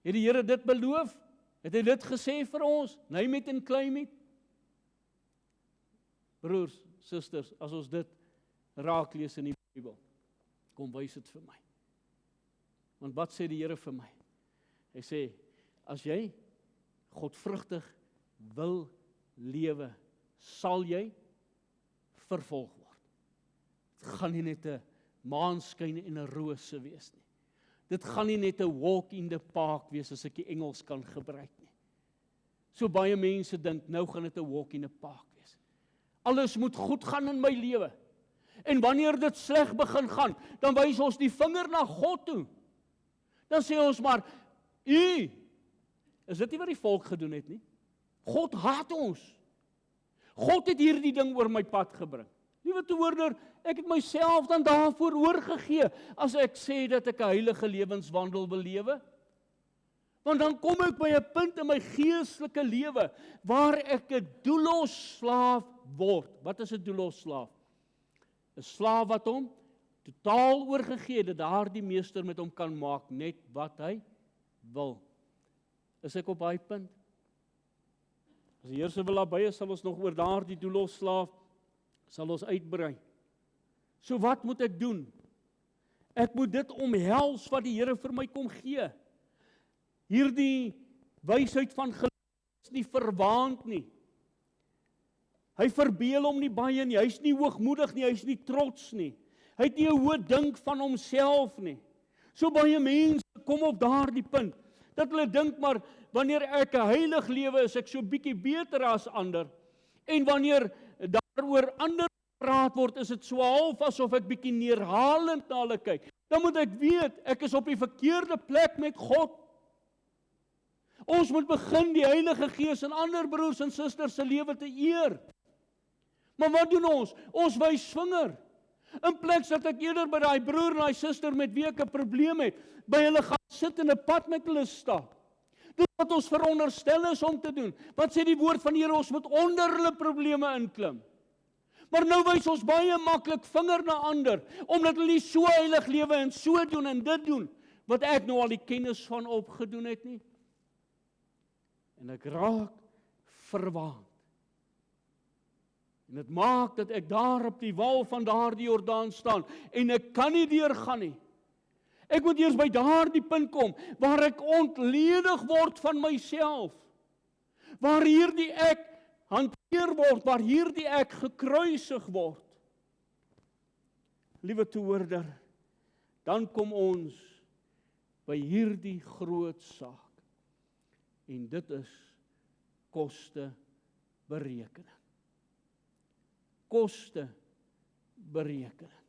Het die Here dit beloof? Het hy dit gesê vir ons? Name it and claim it. Broers, susters, as ons dit raak lees in die Bybel, kom wys dit vir my. Want wat sê die Here vir my? Hy sê, as jy godvrugtig wil lewe, sal jy vervolg word. Dit gaan nie net 'n maanskyn en 'n rose wees nie. Dit gaan nie net 'n walk in the park wees, as ek die Engels kan gebruik nie. So baie mense dink, nou gaan dit 'n walk in the park wees. Alles moet goed gaan in my lewe. En wanneer dit sleg begin gaan, dan wys ons die vinger na God toe. Dan sê ons maar, is dit nie wat die volk gedoen het nie? God haat ons. God het hierdie ding oor my pad gebring. Liewe toehoorder, ek het myself dan daarvoor oorgegee, as ek sê dat ek 'n heilige lewenswandel wil lewe. Want dan kom ek by 'n punt in my geestelike lewe, waar ek 'n doelloos slaaf word. Wat is 'n doelloos slaaf? 'n Slaaf wat hom totaal oorgegee het, dat daardie meester met hom kan maak, net wat hy wil. Is ek op daai punt? As die Here se wil naby is, sal ons nog oor daardie doelloos slaaf, sal ons uitbrei. So wat moet ek doen? Ek moet dit omhels wat die Here vir my kom gee. Hierdie wysheid van geloof is nie verwaand nie. Hy verbeel hom nie baie nie, hy's nie hoogmoedig nie, hy's nie trots nie. Hy het nie 'n hoë dink van homself nie. So baie mense kom op daardie punt, dat hulle dink maar, wanneer ek 'n heilig lewe is, ek so bietjie beter as ander. En wanneer daaroor ander praat word, is dit so half asof ek bietjie neerhalend na hulle kyk. Dan moet ek weet, ek is op die verkeerde plek met God. Ons moet begin die Heilige Gees en ander broers en susters se lewe te eer. Maar wat doen ons? Ons wys vinger. In plaas dat ek eerder by daai broer en daai suster met wie ek 'n probleem het, by hulle gaan sit en 'n pad met hulle stap. Dit wat ons veronderstel is om te doen. Wat sê die woord van die Here? Ons moet onder hulle probleme inklim. Maar nou wys ons baie maklik vinger na ander, omdat hulle nie so heilig lewe en so doen en dit doen, wat ek nou al die kennis van opgedoen het nie. En ek raak verwaand. En dit maak dat ek daar op die wal van daardie Jordaan staan, en ek kan nie deurgaan nie. Ek moet eers by daardie punt kom, waar ek ontledig word van myself, waar hierdie ek hanteer word, waar hierdie ek gekruisig word. Liewe toehoorder, dan kom ons by hierdie groot saak. En dit is kosteberekening. Kosteberekening.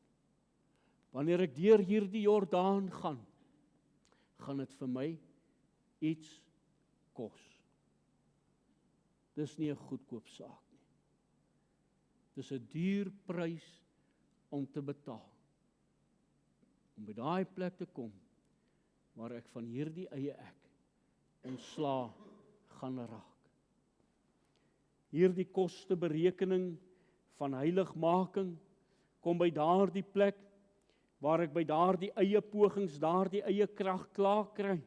Wanneer ek deur hierdie Jordaan gaan dit vir my iets kos. Dis nie 'n goedkoop saak nie. Dis 'n duur prys om te betaal. Om by daai plek te kom, waar ek van hierdie eie ek ontslae gaan raak. Hierdie kosteberekening van heiligmaking kom by daardie plek, waar ek by daardie eie pogings, daardie eie krag klaar kry.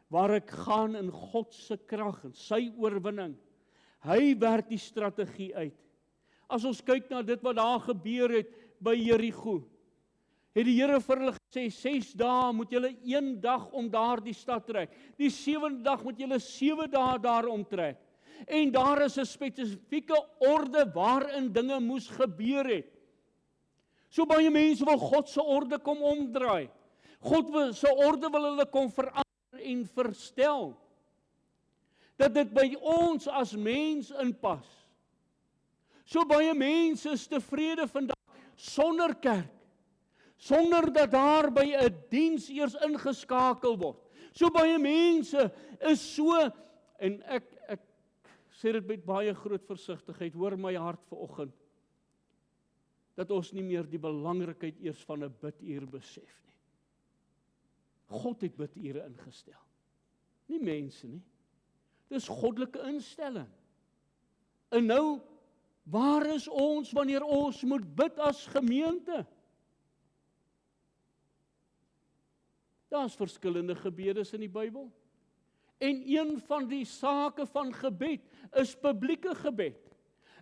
Waar ek gaan in God se krag en sy oorwinning. Hy werk die strategie uit. As ons kyk na dit wat daar gebeur het by Jerigo, het die Here vir hulle gesê, 6 dae moet julle 1 dag om daardie stad trek. Die 7de dag moet julle 7 dae daar omtrek. En daar is 'n spesifieke orde waarin dinge moes gebeur het. So baie mense wil God se orde kom omdraai. God se orde wil hulle kom verander en verstel. Dat dit by ons as mens inpas. So baie mense is tevrede vandag sonder kerk. Sonder dat daar by 'n diens eers ingeskakel word. So baie mense is so, en ek sê dit met baie groot versigtigheid, hoor my hart vanoggend, dat ons nie meer die belangrikheid eers van 'n biduur besef nie. God het bidure ingestel. Nie mense nie. Dis goddelike instelling. En nou, waar is ons wanneer ons moet bid as gemeente? Daar's verskillende gebedes in die Bybel. En een van die sake van gebed is publieke gebed.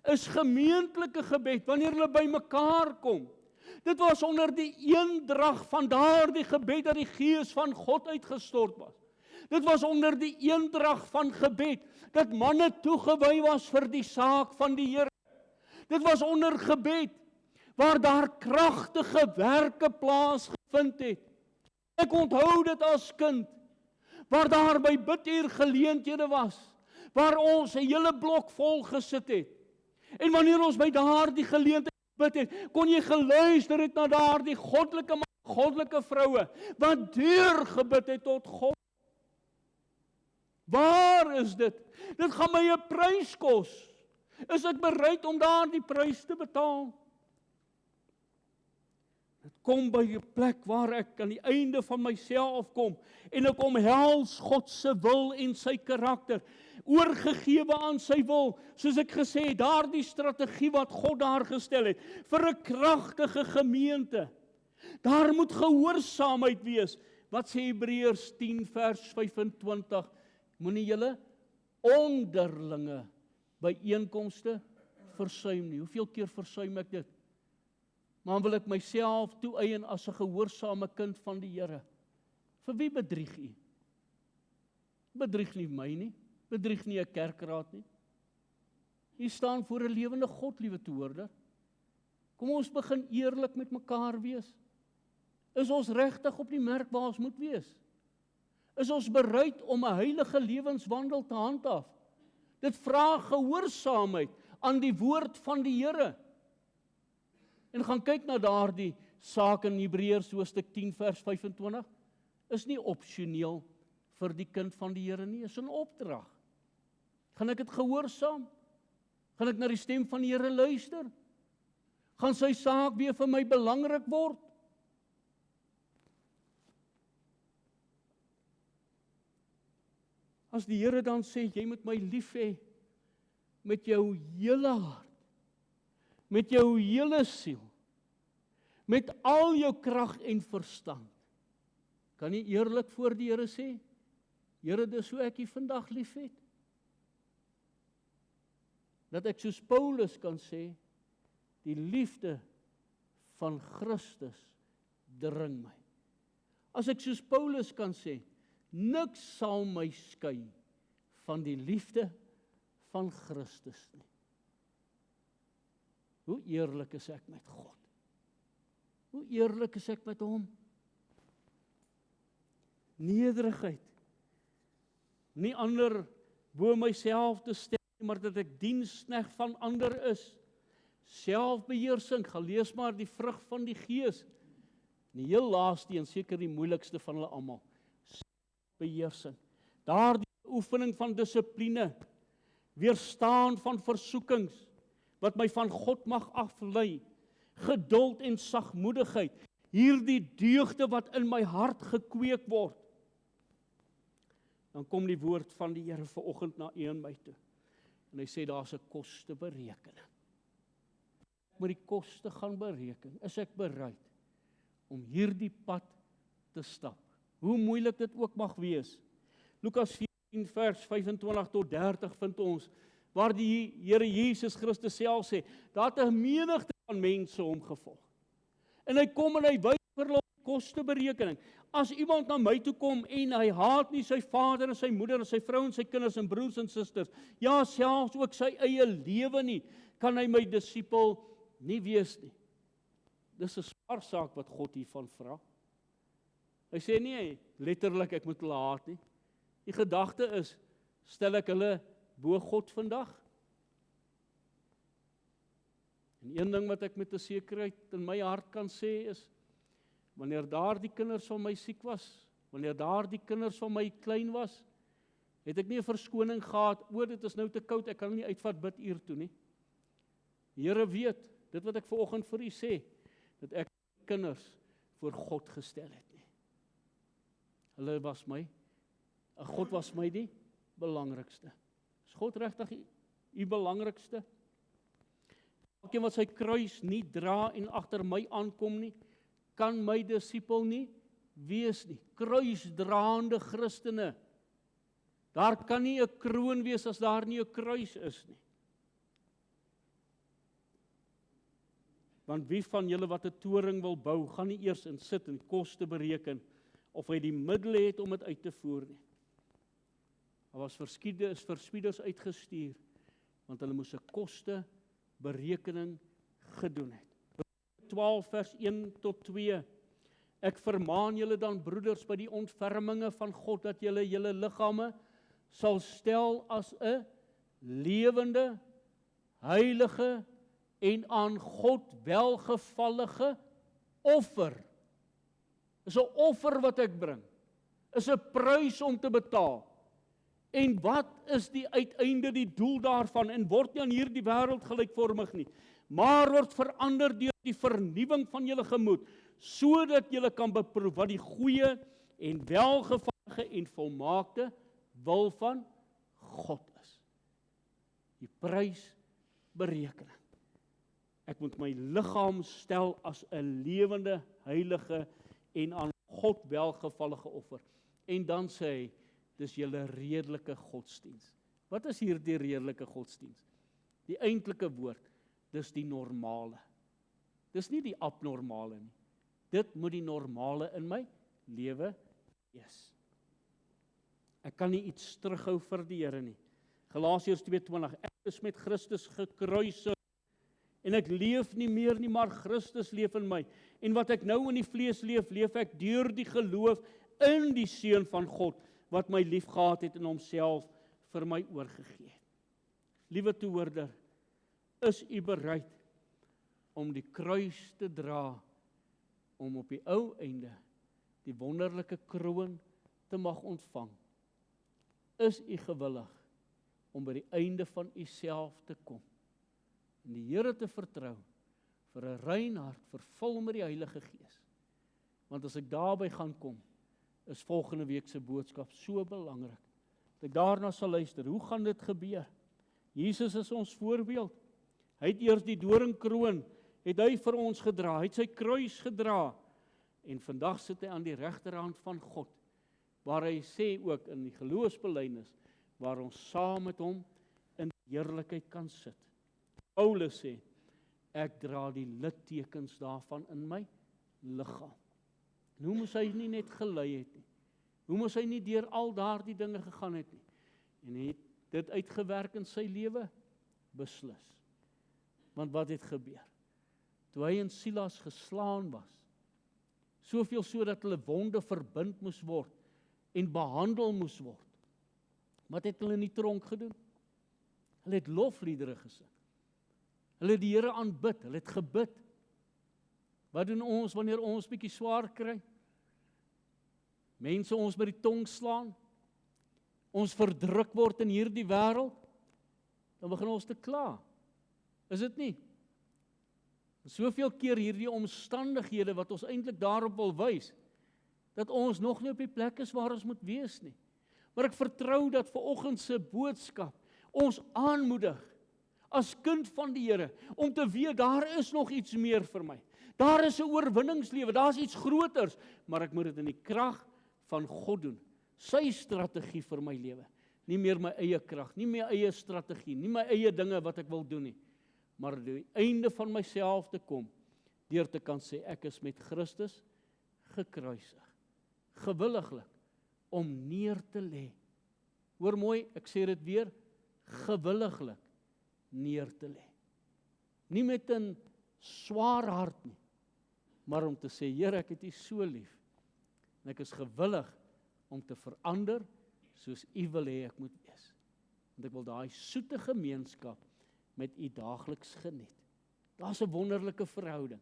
Is gemeentelike gebed, wanneer hulle by mekaar kom. Dit was onder die eendrag van daardie gebed dat die Gees van God uitgestort was. Dit was onder die eendrag van gebed dat manne toegewy was vir die saak van die Here. Dit was onder gebed waar daar kragtige werke plaasgevind het. Ek onthou dit as kind, waar daar by biduur geleenthede was, waar ons 'n hele blok vol gesit het. En wanneer ons by daardie geleentheid bid het, kon jy geluister het na daardie goddelike man, goddelike vroue, wat deur gebid het tot God. Waar is dit? Dit gaan my 'n prys kos. Is ek bereid om daardie prys te betaal? Dit kom by 'n plek waar ek aan die einde van myself kom en ek omhels God se wil en sy karakter, oorgegewe aan sy wil, soos ek gesê het, daardie strategie wat God daar gestel het vir 'n kragtige gemeente. Daar moet gehoorsaamheid wees. Wat sê Hebreërs 10 vers 25? Moenie julle onderlinge byeenkomste versuim nie. Hoeveel keer versuim ek dit? Maar wil ek myself toeëien as 'n gehoorsame kind van die Here? Vir wie bedrieg u? Bedrieg nie my nie, bedrieg nie 'n kerkraad nie. U staan voor 'n lewende God, liewe toehoorder. Kom ons begin eerlik met mekaar wees. Is ons regtig op die merk waar ons moet wees? Is ons bereid om 'n heilige lewenswandel te handhaaf? Dit vra gehoorsaamheid aan die woord van die Here. En gaan kyk na daardie saak in Hebreërs hoofstuk 10 vers 25. Is nie opsioneel vir die kind van die Here nie, is 'n opdrag. Gaan ek dit gehoorsaam? Gaan ek na die stem van die Here luister? Gaan sy saak weer vir my belangrik word? As die Here dan sê, jy moet my lief hê met jou hele hart, met jou hele siel, met al jou krag en verstand, kan jy eerlik voor die Here sê, Here, dis hoe ek U vandag lief het? Dat ek soos Paulus kan sê, die liefde van Christus dring my. As ek soos Paulus kan sê, niks sal my skei van die liefde van Christus nie. Hoe eerlik is ek met God? Hoe eerlik is ek met hom? Nederigheid. Nie ander bo myself te stel, maar dat ek diensknegt van ander is. Selfbeheersing, gaan lees maar die vrug van die Gees. Die heel laaste en seker die moeilikste van hulle almal. Selfbeheersing. Daardie oefening van dissipline, weerstaan van versoekings, wat my van God mag aflei, geduld en sagmoedigheid, hierdie deugde wat in my hart gekweek word. Dan kom die woord van die Here vanoggend na u en my toe. En hy sê daar's 'n kosteberekening. Ek moet die koste gaan bereken. Is ek bereid om hierdie pad te stap? Hoe moeilik dit ook mag wees. Lukas 14 vers 25 tot 30 vind ons, waar die Here Jesus Christus self sê, daar het 'n menigte van mense hom gevolg. En hy kom en hy wys vir hulle kosteberekening. As iemand na my toe kom en hy haat nie sy vader en sy moeder en sy vrou en sy kinders en broers en susters, ja, selfs ook sy eie lewe nie, kan hy my disipel nie wees nie. Dis 'n swaar saak wat God hiervan vra. Hy sê nie letterlik ek moet hulle haat nie. Die gedagte is, stel ek hulle bo God vandag? En een ding wat ek met 'n sekerheid in my hart kan sê is, wanneer daardie kinders van my siek was, wanneer daardie kinders van my klein was, het ek nie 'n verskoning gehad, dit is nou te koud, ek kan nie uitvat bid uur toe nie. Die Here weet, dit wat ek vanoggend vir u sê, dat ek kinders voor God gestel het nie. Hulle was my, God was my die belangrikste. Is God regtig u belangrikste? Elkeen wat sy kruis nie dra en agter my aankom nie, kan my disipel nie wees nie. Kruisdraande Christene. Daar kan nie 'n kroon wees as daar nie 'n kruis is nie. Want wie van julle wat 'n toring wil bou, gaan nie eers in sit en koste bereken, of hy die middele het om dit uit te voer nie. Daar was verspieders uitgestuur, want hulle moes 'n kosteberekening gedoen het. 12 vers 1 tot 2. Ek vermaan julle dan, broeders, by die ontferminge van God, dat julle julle liggame sal stel as 'n lewende, heilige en aan God welgevallige offer. Is 'n offer wat ek bring. Is 'n prys om te betaal. En wat is die uiteinde, die doel daarvan? En word nie aan hierdie wêreld gelykvormig nie, maar word verander deur die vernuwing van julle gemoed, sodat julle kan beproef wat die goeie en welgevallige en volmaakte wil van God is. Die prysberekening. Ek moet my liggaam stel as 'n lewende, heilige en aan God welgevallige offer. En dan sê hy, dis julle redelike godsdiens. Wat is hierdie redelike godsdiens? Die eintlike woord, dis die normale. Dis nie die abnormale nie. Dit moet die normale in my lewe wees. Ek kan nie iets terughou vir die Here nie. Galasiërs 2:20, ek is met Christus gekruisig, en ek leef nie meer nie, maar Christus leef in my. En wat ek nou in die vlees leef, leef ek deur die geloof in die Seun van God, wat my lief gehad het en homself vir my oorgegee het. Liewe toehoorder, is u bereid om die kruis te dra, om op die ou einde die wonderlike kroon te mag ontvang? Is u gewillig om by die einde van u self te kom en die Here te vertrou vir 'n rein hart, vervul met die Heilige Gees? Want as ek daarby gaan kom, is volgende week se boodskap so belangrik, dat ek daarna sal luister. Hoe gaan dit gebeur? Jesus is ons voorbeeld. Hy het eers die doringkroon, het hy vir ons gedra, hy het sy kruis gedra, en vandag sit hy aan die regterhand van God, waar hy sê ook in die geloofsbelydenis, waar ons saam met hom in heerlikheid kan sit. Paulus sê, ek dra die littekens daarvan in my liggaam. En hoe moes hy nie net gelei het nie? Hoe moes hy nie deur al daardie dinge gegaan het nie? En hy het dit uitgewerk in sy lewe? Beslis. Want wat het gebeur? Toe hy en Silas geslaan was, soveel sodat hulle wonde verbind moes word en behandel moes word. Wat het hulle in die tronk gedoen? Hulle het lofliedere gesing. Hulle het die Here aanbid, hulle het gebid. Wat doen ons wanneer ons bietjie swaar kry? Mense ons by die tong slaan, ons verdruk word in hierdie wêreld, dan begin ons te kla. Is dit nie? Soveel keer hierdie omstandighede wat ons eintlik daarop wil wys, dat ons nog nie op die plek is waar ons moet wees nie. Maar ek vertrou dat vanoggend se boodskap ons aanmoedig as kind van die Here om te weet daar is nog iets meer vir my. Daar is 'n oorwinningslewe, daar's iets groters, maar ek moet dit in die krag van God doen. Sy strategie vir my lewe. Nie meer my eie krag, nie my eie strategie, nie my eie dinge wat ek wil doen nie. Maar die einde van myself te kom, deur te kan sê, ek is met Christus gekruisig. Gewilliglik om neer te lê. Hoor mooi, ek sê dit weer, gewilliglik neer te lê. Nie met 'n swaar hart nie, maar om te sê, Here, ek het U so lief, en ek is gewillig om te verander, soos U wil hê ek moet wees. Want ek wil daai soete gemeenskap met U daagliks geniet. Daar's 'n wonderlike verhouding.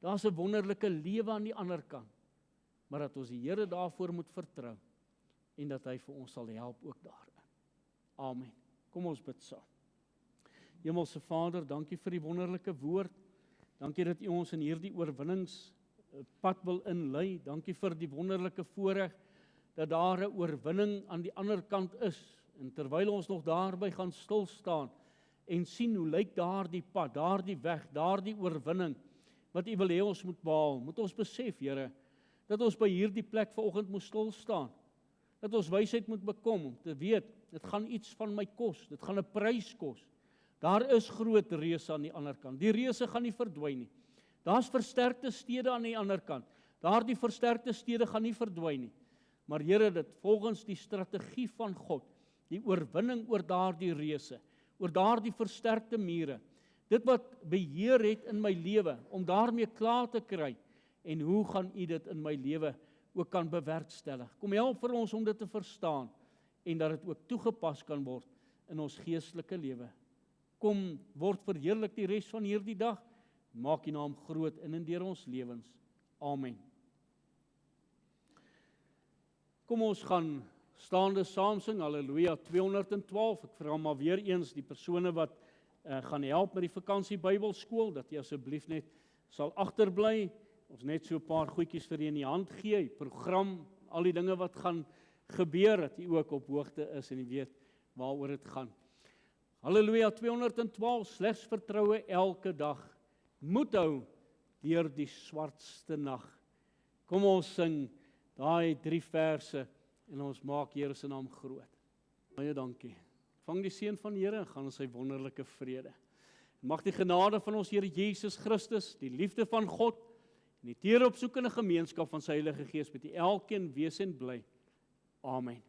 Daar's 'n wonderlike lewe aan die ander kant. Maar dat ons die Here daarvoor moet vertrou, en dat hy vir ons sal help ook daarin. Amen. Kom ons bid saam. Hemelse Vader, dankie vir die wonderlike woord. Dankie dat U ons in hierdie oorwinningspad wil inlei. Dankie vir die wonderlike voorreg dat daar 'n oorwinning aan die ander kant is. En terwyl ons nog daarby gaan stil staan en sien hoe lyk daardie pad, daardie weg, daardie oorwinning wat U wil hê ons moet behaal, moet ons besef, Here, dat ons by hierdie plek vanoggend moet stil staan. Dat ons wysheid moet bekom om te weet, dit gaan iets van my kos, dit gaan 'n prys kos. Daar is groot reëse aan die ander kant. Die reëse gaan nie verdwyn nie. Daar's versterkte stede aan die ander kant. Daardie versterkte stede gaan nie verdwyn nie. Maar Here, dit volgens die strategie van God, die oorwinning oor daardie reëse, oor daardie versterkte mure, dit wat beheer het in my lewe, om daarmee klaar te kry, en hoe gaan U dit in my lewe ook kan bewerkstellig? Kom help vir ons om dit te verstaan, en dat dit ook toegepas kan word in ons geestelike lewe. Kom, word verheerlik die res van hierdie dag, maak U naam groot in en deur ons lewens. Amen. Kom ons gaan staande saam sing, Halleluja 212, ek vra maar weer eens die persone wat gaan help met die vakansie Bybelskool, dat jy asseblief net sal agterbly. ons net so 'n paar goedjies vir u in die hand gee, die program, al die dinge wat gaan gebeur, dat u ook op hoogte is en u weet waaroor dit gaan. Halleluja, 212, slegs vertroue elke dag, moed hou deur die swartste nag. Kom ons sing daai 3 verse en ons maak Here se naam groot. Baie dankie. Vang die seën van die Here en gaan in sy wonderlike vrede. Mag die genade van ons Here Jesus Christus, die liefde van God en die teeropsoekende gemeenskap van sy Heilige Gees met elkeen wees en bly. Amen.